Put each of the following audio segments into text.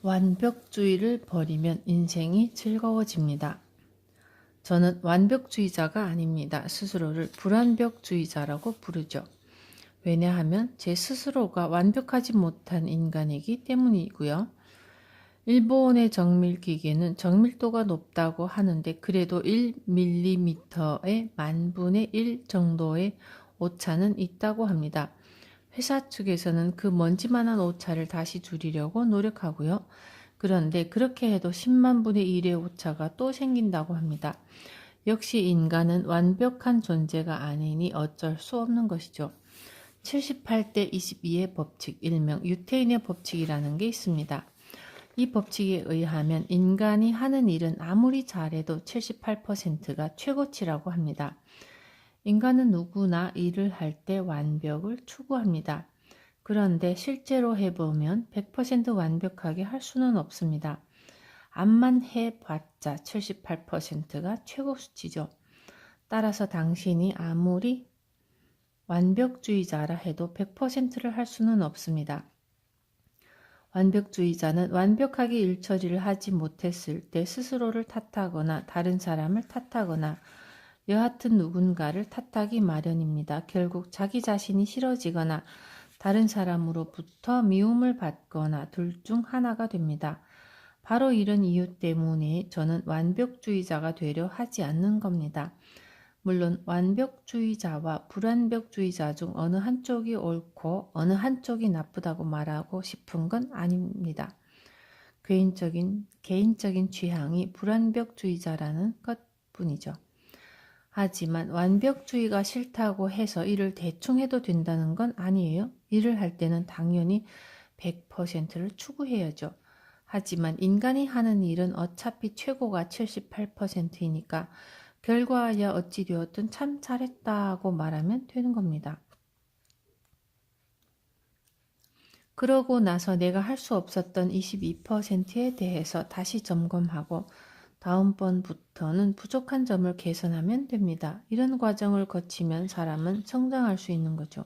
완벽주의를 버리면 인생이 즐거워집니다. 저는 완벽주의자가 아닙니다. 스스로를 불완벽주의자라고 부르죠. 왜냐하면 제 스스로가 완벽하지 못한 인간이기 때문이고요. 일본의 정밀기계는 정밀도가 높다고 하는데 그래도 1mm의 만분의 1 정도의 오차는 있다고 합니다. 회사 측에서는 그 먼지만한 오차를 다시 줄이려고 노력하고요. 그런데 그렇게 해도 10만 분의 1의 오차가 또 생긴다고 합니다. 역시 인간은 완벽한 존재가 아니니 어쩔 수 없는 것이죠. 78대 22의 법칙, 일명 유태인의 법칙이라는 게 있습니다. 이 법칙에 의하면 인간이 하는 일은 아무리 잘해도 78%가 최고치라고 합니다. 인간은 누구나 일을 할 때 완벽을 추구합니다. 그런데 실제로 해보면 100% 완벽하게 할 수는 없습니다. 암만 해봤자 78%가 최고 수치죠. 따라서 당신이 아무리 완벽주의자라 해도 100%를 할 수는 없습니다. 완벽주의자는 완벽하게 일처리를 하지 못했을 때 스스로를 탓하거나 다른 사람을 탓하거나 여하튼 누군가를 탓하기 마련입니다. 결국 자기 자신이 싫어지거나 다른 사람으로부터 미움을 받거나 둘 중 하나가 됩니다. 바로 이런 이유 때문에 저는 완벽주의자가 되려 하지 않는 겁니다. 물론 완벽주의자와 불완벽주의자 중 어느 한쪽이 옳고 어느 한쪽이 나쁘다고 말하고 싶은 건 아닙니다. 개인적인 취향이 불완벽주의자라는 것뿐이죠. 하지만 완벽주의가 싫다고 해서 일을 대충 해도 된다는 건 아니에요. 일을 할 때는 당연히 100%를 추구해야죠. 하지만 인간이 하는 일은 어차피 최고가 78%이니까 결과야 어찌 되었든 참 잘했다고 말하면 되는 겁니다. 그러고 나서 내가 할 수 없었던 22%에 대해서 다시 점검하고 다음번부터는 부족한 점을 개선하면 됩니다. 이런 과정을 거치면 사람은 성장할 수 있는 거죠.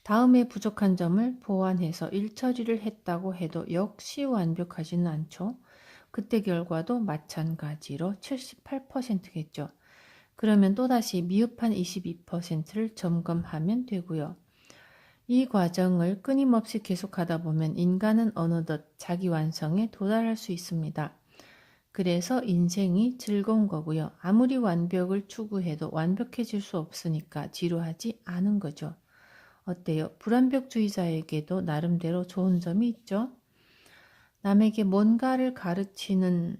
다음에 부족한 점을 보완해서 일처리를 했다고 해도 역시 완벽하지는 않죠. 그때 결과도 마찬가지로 78%겠죠. 그러면 또다시 미흡한 22%를 점검하면 되고요. 이 과정을 끊임없이 계속하다 보면 인간은 어느덧 자기 완성에 도달할 수 있습니다. 그래서 인생이 즐거운 거고요. 아무리 완벽을 추구해도 완벽해질 수 없으니까 지루하지 않은 거죠. 어때요? 불완벽주의자에게도 나름대로 좋은 점이 있죠? 남에게 뭔가를 가르치든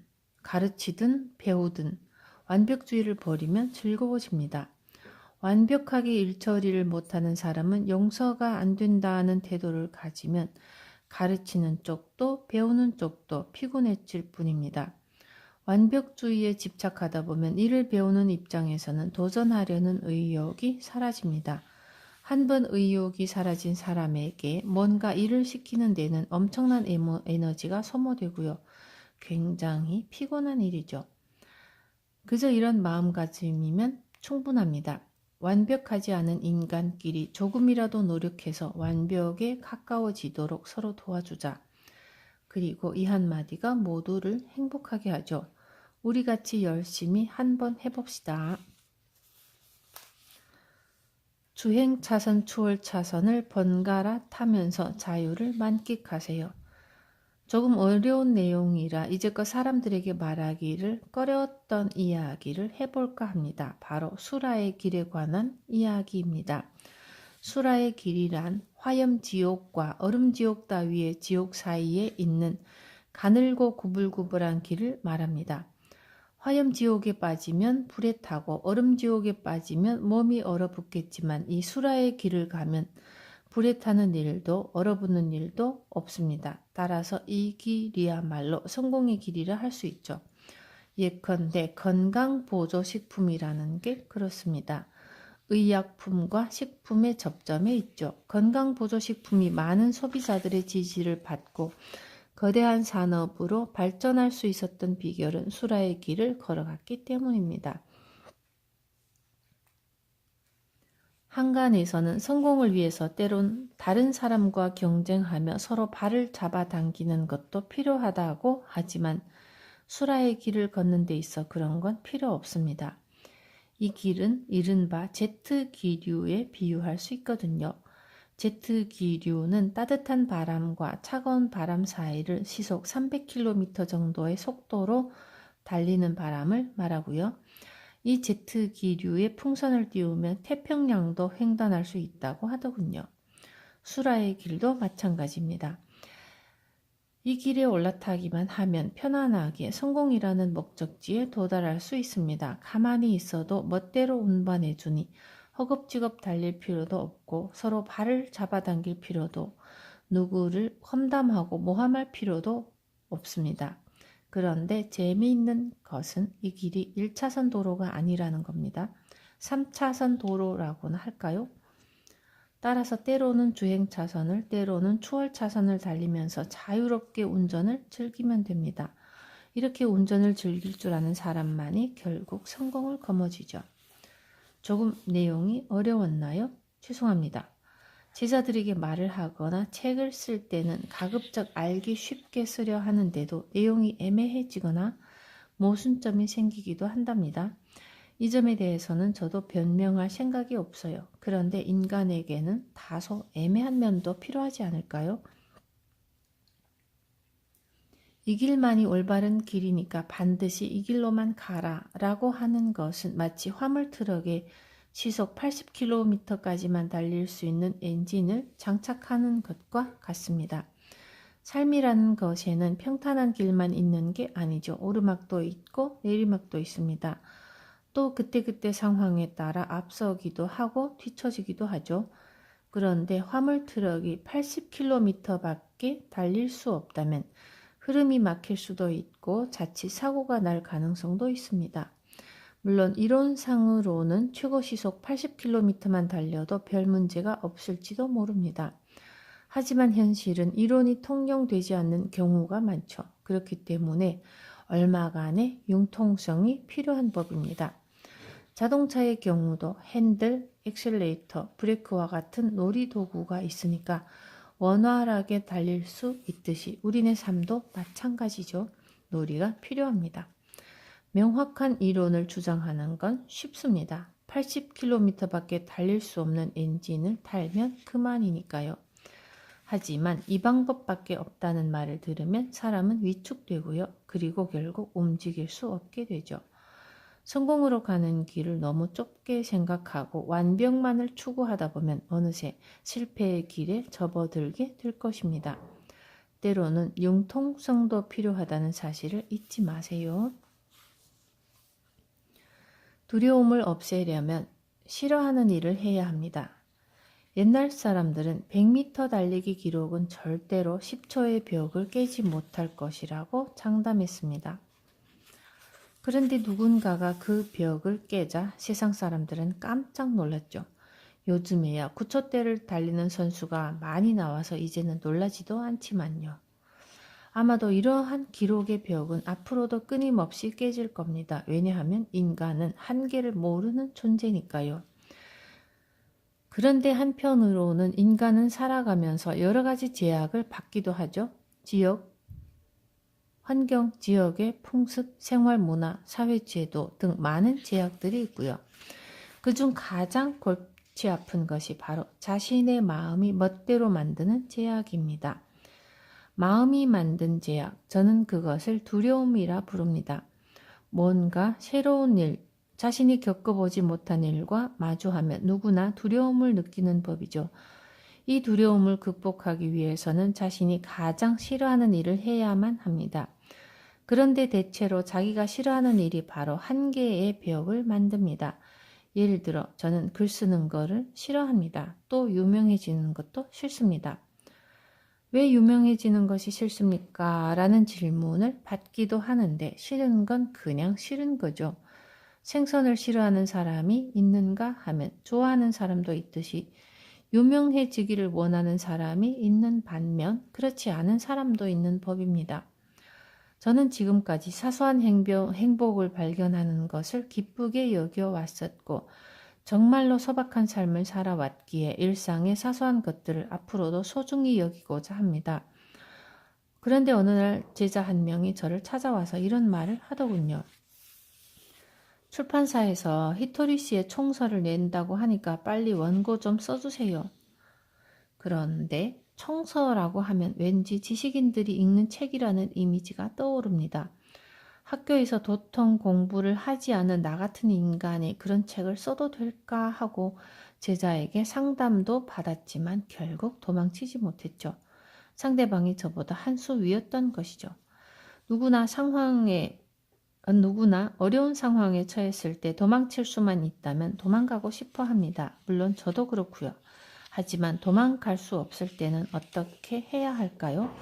배우든 완벽주의를 버리면 즐거워집니다. 완벽하게 일처리를 못하는 사람은 용서가 안 된다는 태도를 가지면 가르치는 쪽도 배우는 쪽도 피곤해질 뿐입니다. 완벽주의에 집착하다 보면 이를 배우는 입장에서는 도전하려는 의욕이 사라집니다. 한번 의욕이 사라진 사람에게 뭔가 일을 시키는 데는 엄청난 에너지가 소모되고요. 굉장히 피곤한 일이죠. 그저 이런 마음가짐이면 충분합니다. 완벽하지 않은 인간끼리 조금이라도 노력해서 완벽에 가까워지도록 서로 도와주자. 그리고 이 한마디가 모두를 행복하게 하죠. 우리 같이 열심히 한번 해봅시다. 주행 차선, 추월 차선을 번갈아 타면서 자유를 만끽하세요. 조금 어려운 내용이라 이제껏 사람들에게 말하기를 꺼려했던 이야기를 해볼까 합니다. 바로 수라의 길에 관한 이야기입니다. 수라의 길이란 화염지옥과 얼음지옥 따위의 지옥 사이에 있는 가늘고 구불구불한 길을 말합니다. 화염지옥에 빠지면 불에 타고 얼음지옥에 빠지면 몸이 얼어붙겠지만 이 수라의 길을 가면 불에 타는 일도 얼어붙는 일도 없습니다. 따라서 이 길이야말로 성공의 길이라 할 수 있죠. 예컨대 건강보조식품이라는 게 그렇습니다. 의약품과 식품의 접점에 있죠. 건강보조식품이 많은 소비자들의 지지를 받고 거대한 산업으로 발전할 수 있었던 비결은 수라의 길을 걸어갔기 때문입니다. 한간에서는 성공을 위해서 때론 다른 사람과 경쟁하며 서로 발을 잡아당기는 것도 필요하다고 하지만 수라의 길을 걷는 데 있어 그런 건 필요 없습니다. 이 길은 이른바 제트 기류에 비유할 수 있거든요. 제트 기류는 따뜻한 바람과 차가운 바람 사이를 시속 300km 정도의 속도로 달리는 바람을 말하고요. 이 제트 기류의 풍선을 띄우면 태평양도 횡단할 수 있다고 하더군요. 수라의 길도 마찬가지입니다. 이 길에 올라타기만 하면 편안하게 성공이라는 목적지에 도달할 수 있습니다. 가만히 있어도 멋대로 운반해주니 허겁지겁 달릴 필요도 없고 서로 발을 잡아당길 필요도 누구를 험담하고 모함할 필요도 없습니다. 그런데 재미있는 것은 이 길이 1차선 도로가 아니라는 겁니다. 3차선 도로라고나 할까요? 따라서 때로는 주행차선을 때로는 추월차선을 달리면서 자유롭게 운전을 즐기면 됩니다. 이렇게 운전을 즐길 줄 아는 사람만이 결국 성공을 거머쥐죠. 조금 내용이 어려웠나요? 죄송합니다. 제자들에게 말을 하거나 책을 쓸 때는 가급적 알기 쉽게 쓰려 하는데도 내용이 애매해지거나 모순점이 생기기도 한답니다. 이 점에 대해서는 저도 변명할 생각이 없어요. 그런데 인간에게는 다소 애매한 면도 필요하지 않을까요? 이 길만이 올바른 길이니까 반드시 이 길로만 가라 라고 하는 것은 마치 화물트럭에 시속 80km까지만 달릴 수 있는 엔진을 장착하는 것과 같습니다. 삶이라는 것에는 평탄한 길만 있는 게 아니죠. 오르막도 있고 내리막도 있습니다. 또 그때그때 상황에 따라 앞서기도 하고 뒤처지기도 하죠. 그런데 화물트럭이 80km밖에 달릴 수 없다면 흐름이 막힐 수도 있고 자칫 사고가 날 가능성도 있습니다. 물론 이론상으로는 최고 시속 80km만 달려도 별 문제가 없을지도 모릅니다. 하지만 현실은 이론이 통용되지 않는 경우가 많죠. 그렇기 때문에 얼마간의 융통성이 필요한 법입니다. 자동차의 경우도 핸들, 엑셀레이터, 브레이크와 같은 놀이도구가 있으니까 원활하게 달릴 수 있듯이 우리네 삶도 마찬가지죠. 놀이가 필요합니다. 명확한 이론을 주장하는 건 쉽습니다. 80km밖에 달릴 수 없는 엔진을 달면 그만이니까요. 하지만 이 방법밖에 없다는 말을 들으면 사람은 위축되고요. 그리고 결국 움직일 수 없게 되죠. 성공으로 가는 길을 너무 좁게 생각하고 완벽만을 추구하다 보면 어느새 실패의 길에 접어들게 될 것입니다. 때로는 융통성도 필요하다는 사실을 잊지 마세요. 두려움을 없애려면 싫어하는 일을 해야 합니다. 옛날 사람들은 100m 달리기 기록은 절대로 10초의 벽을 깨지 못할 것이라고 장담했습니다. 그런데 누군가가 그 벽을 깨자 세상 사람들은 깜짝 놀랐죠. 요즘에야 9초대를 달리는 선수가 많이 나와서 이제는 놀라지도 않지만요. 아마도 이러한 기록의 벽은 앞으로도 끊임없이 깨질 겁니다. 왜냐하면 인간은 한계를 모르는 존재니까요. 그런데 한편으로는 인간은 살아가면서 여러 가지 제약을 받기도 하죠. 환경, 지역의 풍습, 생활 문화, 사회제도 등 많은 제약들이 있고요. 그중 가장 골치 아픈 것이 바로 자신의 마음이 멋대로 만드는 제약입니다. 마음이 만든 제약, 저는 그것을 두려움이라 부릅니다. 뭔가 새로운 일, 자신이 겪어보지 못한 일과 마주하면 누구나 두려움을 느끼는 법이죠. 이 두려움을 극복하기 위해서는 자신이 가장 싫어하는 일을 해야만 합니다. 그런데 대체로 자기가 싫어하는 일이 바로 한계의 벽을 만듭니다. 예를 들어 저는 글 쓰는 거를 싫어합니다. 또 유명해지는 것도 싫습니다. 왜 유명해지는 것이 싫습니까? 라는 질문을 받기도 하는데 싫은 건 그냥 싫은 거죠. 생선을 싫어하는 사람이 있는가 하면 좋아하는 사람도 있듯이 유명해지기를 원하는 사람이 있는 반면 그렇지 않은 사람도 있는 법입니다. 저는 지금까지 사소한 행복을 발견하는 것을 기쁘게 여겨왔었고 정말로 소박한 삶을 살아왔기에 일상의 사소한 것들을 앞으로도 소중히 여기고자 합니다. 그런데 어느 날 제자 한 명이 저를 찾아와서 이런 말을 하더군요. 출판사에서 히토리 씨의 총서를 낸다고 하니까 빨리 원고 좀 써주세요. 그런데 총서라고 하면 왠지 지식인들이 읽는 책이라는 이미지가 떠오릅니다. 학교에서 도통 공부를 하지 않은 나 같은 인간이 그런 책을 써도 될까 하고 제자에게 상담도 받았지만 결국 도망치지 못했죠. 상대방이 저보다 한 수 위였던 것이죠. 누구나 어려운 상황에 처했을 때 도망칠 수만 있다면 도망가고 싶어 합니다. 물론 저도 그렇고요. 하지만 도망갈 수 없을 때는 어떻게 해야 할까요?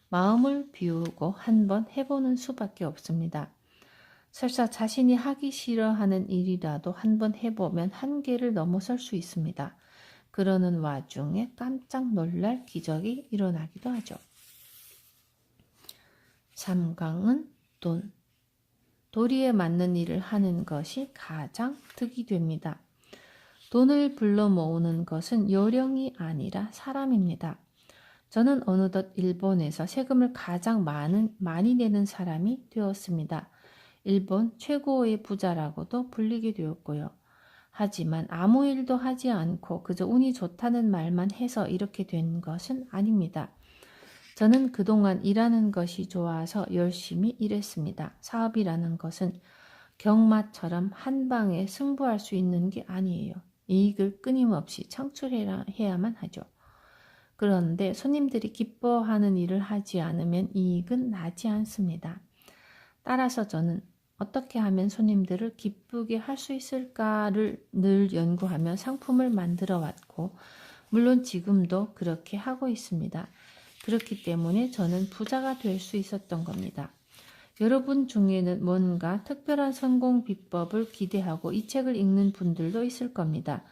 마음을 비우고 한번 해보는 수밖에 없습니다. 설사 자신이 하기 싫어하는 일이라도 한번 해보면 한계를 넘어설 수 있습니다. 그러는 와중에 깜짝 놀랄 기적이 일어나기도 하죠. 3강은 돈. 도리에 맞는 일을 하는 것이 가장 득이 됩니다. 돈을 불러 모으는 것은 요령이 아니라 사람입니다. 저는 어느덧 일본에서 세금을 가장 많이 내는 사람이 되었습니다. 일본 최고의 부자라고도 불리게 되었고요. 하지만 아무 일도 하지 않고 그저 운이 좋다는 말만 해서 이렇게 된 것은 아닙니다. 저는 그동안 일하는 것이 좋아서 열심히 일했습니다. 사업이라는 것은 경마처럼 한 방에 승부할 수 있는 게 아니에요. 이익을 끊임없이 창출해야만 하죠. 그런데 손님들이 기뻐하는 일을 하지 않으면 이익은 나지 않습니다. 따라서 저는 어떻게 하면 손님들을 기쁘게 할 수 있을까를 늘 연구하며 상품을 만들어 왔고, 물론 지금도 그렇게 하고 있습니다. 그렇기 때문에 저는 부자가 될 수 있었던 겁니다. 여러분 중에는 뭔가 특별한 성공 비법을 기대하고 이 책을 읽는 분들도 있을 겁니다.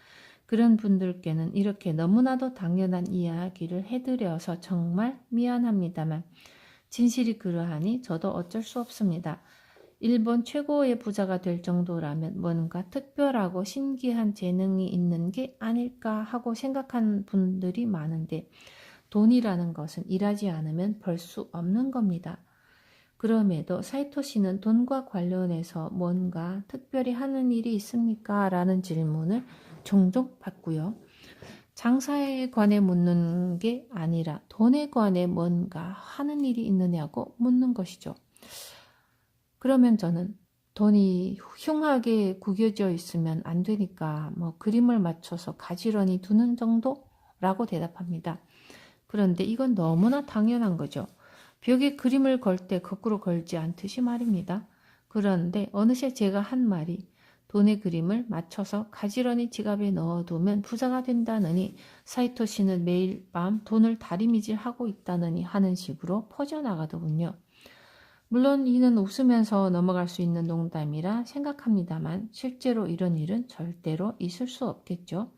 그런 분들께는 이렇게 너무나도 당연한 이야기를 해드려서 정말 미안합니다만 진실이 그러하니 저도 어쩔 수 없습니다. 일본 최고의 부자가 될 정도라면 뭔가 특별하고 신기한 재능이 있는 게 아닐까 하고 생각하는 분들이 많은데 돈이라는 것은 일하지 않으면 벌 수 없는 겁니다. 그럼에도 사이토 씨는 돈과 관련해서 뭔가 특별히 하는 일이 있습니까? 라는 질문을 종종 받고요. 장사에 관해 묻는 게 아니라 돈에 관해 뭔가 하는 일이 있느냐고 묻는 것이죠. 그러면 저는 돈이 흉하게 구겨져 있으면 안 되니까 그림을 맞춰서 가지런히 두는 정도라고 대답합니다. 그런데 이건 너무나 당연한 거죠. 벽에 그림을 걸 때 거꾸로 걸지 않듯이 말입니다. 그런데 어느새 제가 한 말이 돈의 그림을 맞춰서 가지런히 지갑에 넣어두면 부자가 된다느니 사이토 씨는 매일 밤 돈을 다리미질하고 있다느니 하는 식으로 퍼져나가더군요. 물론 이는 웃으면서 넘어갈 수 있는 농담이라 생각합니다만 실제로 이런 일은 절대로 있을 수 없겠죠.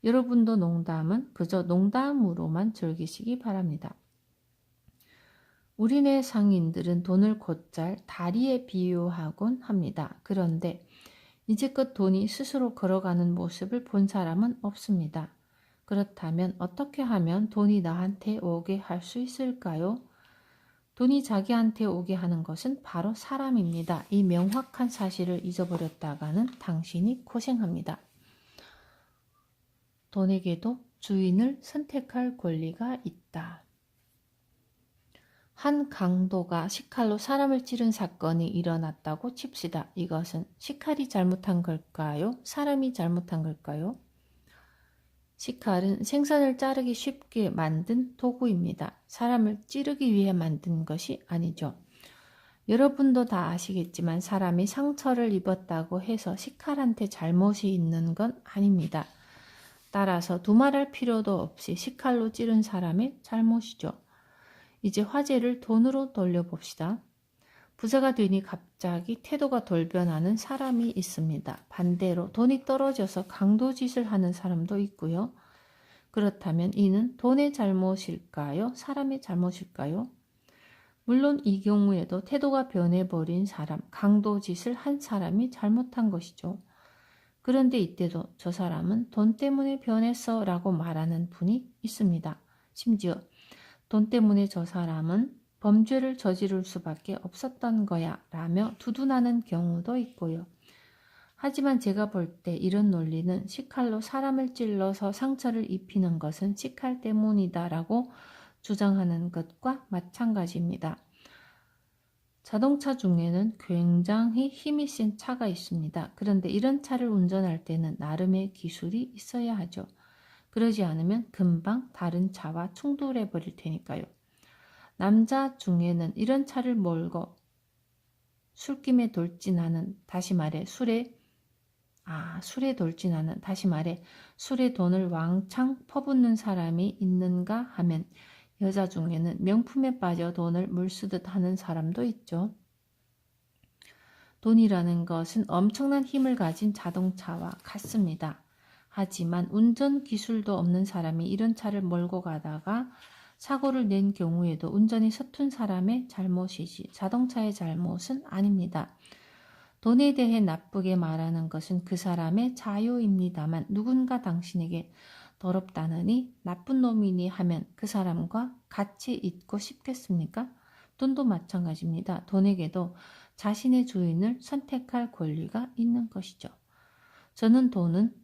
여러분도 농담은 그저 농담으로만 즐기시기 바랍니다. 우리네 상인들은 돈을 곧잘 다리에 비유하곤 합니다. 그런데 이제껏 돈이 스스로 걸어가는 모습을 본 사람은 없습니다. 그렇다면 어떻게 하면 돈이 나한테 오게 할 수 있을까요? 돈이 자기한테 오게 하는 것은 바로 사람입니다. 이 명확한 사실을 잊어버렸다가는 당신이 고생합니다. 돈에게도 주인을 선택할 권리가 있다. 한 강도가 식칼로 사람을 찌른 사건이 일어났다고 칩시다. 이것은 식칼이 잘못한 걸까요? 사람이 잘못한 걸까요? 식칼은 생선을 자르기 쉽게 만든 도구입니다. 사람을 찌르기 위해 만든 것이 아니죠. 여러분도 다 아시겠지만 사람이 상처를 입었다고 해서 식칼한테 잘못이 있는 건 아닙니다. 따라서 두말할 필요도 없이 식칼로 찌른 사람의 잘못이죠. 이제 화제를 돈으로 돌려봅시다. 부자가 되니 갑자기 태도가 돌변하는 사람이 있습니다. 반대로 돈이 떨어져서 강도짓을 하는 사람도 있고요. 그렇다면 이는 돈의 잘못일까요? 사람의 잘못일까요? 물론 이 경우에도 태도가 변해버린 사람, 강도짓을 한 사람이 잘못한 것이죠. 그런데 이때도 저 사람은 돈 때문에 변했어 라고 말하는 분이 있습니다. 심지어 돈 때문에 저 사람은 범죄를 저지를 수밖에 없었던 거야 라며 두둔하는 경우도 있고요. 하지만 제가 볼 때 이런 논리는 식칼로 사람을 찔러서 상처를 입히는 것은 식칼 때문이다 라고 주장하는 것과 마찬가지입니다. 자동차 중에는 굉장히 힘이 센 차가 있습니다. 그런데 이런 차를 운전할 때는 나름의 기술이 있어야 하죠. 그러지 않으면 금방 다른 차와 충돌해 버릴 테니까요. 남자 중에는 이런 차를 몰고 술김에 돌진하는, 다시 말해 술에 돌진하는, 다시 말해 술에 돈을 왕창 퍼붓는 사람이 있는가 하면 여자 중에는 명품에 빠져 돈을 물쓰듯 하는 사람도 있죠. 돈이라는 것은 엄청난 힘을 가진 자동차와 같습니다. 하지만 운전 기술도 없는 사람이 이런 차를 몰고 가다가 사고를 낸 경우에도 운전이 서툰 사람의 잘못이지 자동차의 잘못은 아닙니다. 돈에 대해 나쁘게 말하는 것은 그 사람의 자유입니다만 누군가 당신에게 더럽다느니 나쁜 놈이니 하면 그 사람과 같이 있고 싶겠습니까? 돈도 마찬가지입니다. 돈에게도 자신의 주인을 선택할 권리가 있는 것이죠. 저는 돈은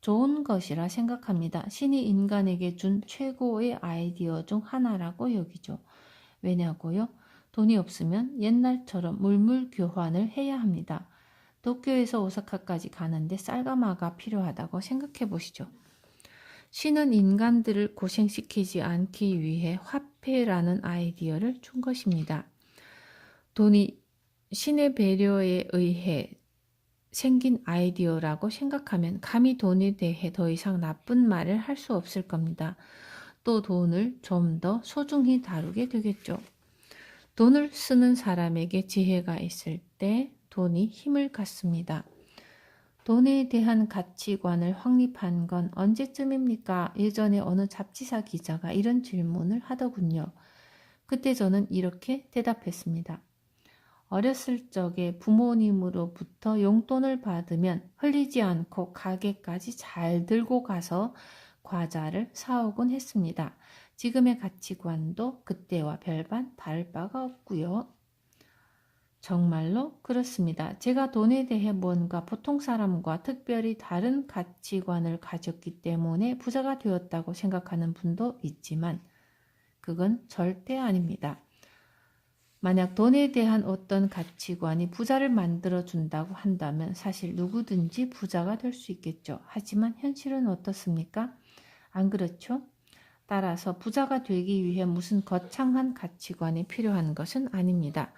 좋은 것이라 생각합니다. 신이 인간에게 준 최고의 아이디어 중 하나라고 여기죠. 왜냐고요? 돈이 없으면 옛날처럼 물물 교환을 해야 합니다. 도쿄에서 오사카까지 가는데 쌀가마가 필요하다고 생각해 보시죠. 신은 인간들을 고생시키지 않기 위해 화폐라는 아이디어를 준 것입니다. 돈이 신의 배려에 의해 생긴 아이디어라고 생각하면 감히 돈에 대해 더 이상 나쁜 말을 할 수 없을 겁니다. 또 돈을 좀 더 소중히 다루게 되겠죠. 돈을 쓰는 사람에게 지혜가 있을 때 돈이 힘을 갖습니다. 돈에 대한 가치관을 확립한 건 언제쯤입니까? 예전에 어느 잡지사 기자가 이런 질문을 하더군요. 그때 저는 이렇게 대답했습니다. 어렸을 적에 부모님으로부터 용돈을 받으면 흘리지 않고 가게까지 잘 들고 가서 과자를 사오곤 했습니다. 지금의 가치관도 그때와 별반 다를 바가 없고요. 정말로 그렇습니다. 제가 돈에 대해 뭔가 보통 사람과 특별히 다른 가치관을 가졌기 때문에 부자가 되었다고 생각하는 분도 있지만 그건 절대 아닙니다. 만약 돈에 대한 어떤 가치관이 부자를 만들어준다고 한다면 사실 누구든지 부자가 될 수 있겠죠. 하지만 현실은 어떻습니까? 안 그렇죠? 따라서 부자가 되기 위해 무슨 거창한 가치관이 필요한 것은 아닙니다.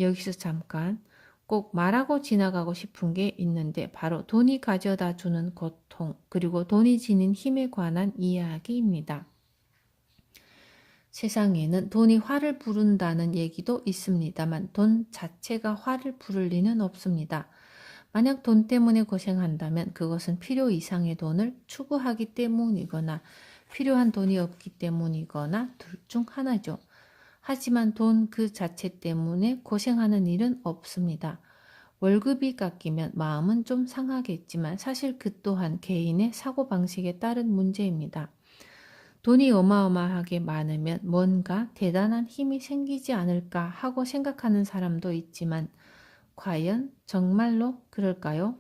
여기서 잠깐 꼭 말하고 지나가고 싶은 게 있는데 바로 돈이 가져다 주는 고통, 그리고 돈이 지닌 힘에 관한 이야기입니다. 세상에는 돈이 화를 부른다는 얘기도 있습니다만 돈 자체가 화를 부를 리는 없습니다. 만약 돈 때문에 고생한다면 그것은 필요 이상의 돈을 추구하기 때문이거나 필요한 돈이 없기 때문이거나 둘 중 하나죠. 하지만 돈 그 자체 때문에 고생하는 일은 없습니다. 월급이 깎이면 마음은 좀 상하겠지만 사실 그 또한 개인의 사고방식에 따른 문제입니다. 돈이 어마어마하게 많으면 뭔가 대단한 힘이 생기지 않을까 하고 생각하는 사람도 있지만 과연 정말로 그럴까요?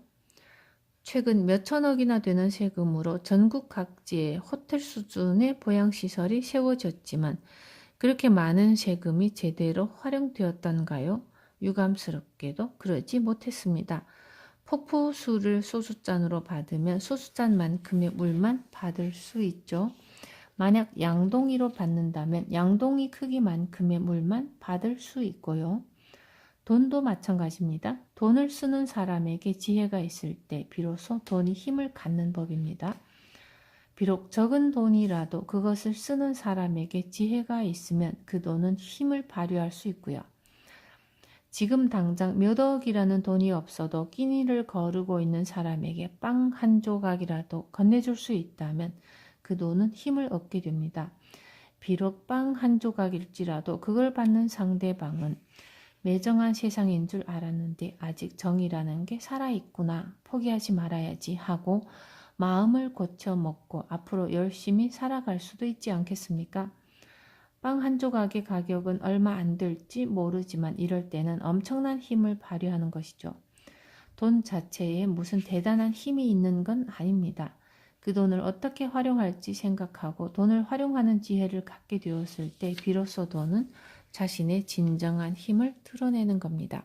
최근 몇천억이나 되는 세금으로 전국 각지에 호텔 수준의 보양시설이 세워졌지만 그렇게 많은 세금이 제대로 활용되었던가요? 유감스럽게도 그러지 못했습니다. 폭포수를 소주잔으로 받으면 소주잔만큼의 물만 받을 수 있죠. 만약 양동이로 받는다면 양동이 크기만큼의 물만 받을 수 있고요. 돈도 마찬가지입니다. 돈을 쓰는 사람에게 지혜가 있을 때 비로소 돈이 힘을 갖는 법입니다. 비록 적은 돈이라도 그것을 쓰는 사람에게 지혜가 있으면 그 돈은 힘을 발휘할 수 있고요. 지금 당장 몇 억이라는 돈이 없어도 끼니를 거르고 있는 사람에게 빵 한 조각이라도 건네줄 수 있다면 그 돈은 힘을 얻게 됩니다. 비록 빵 한 조각일지라도 그걸 받는 상대방은 매정한 세상인 줄 알았는데 아직 정이라는 게 살아있구나. 포기하지 말아야지 하고 마음을 고쳐 먹고 앞으로 열심히 살아갈 수도 있지 않겠습니까? 빵 한 조각의 가격은 얼마 안 될지 모르지만 이럴 때는 엄청난 힘을 발휘하는 것이죠. 돈 자체에 무슨 대단한 힘이 있는 건 아닙니다. 그 돈을 어떻게 활용할지 생각하고 돈을 활용하는 지혜를 갖게 되었을 때 비로소 돈은 자신의 진정한 힘을 드러내는 겁니다.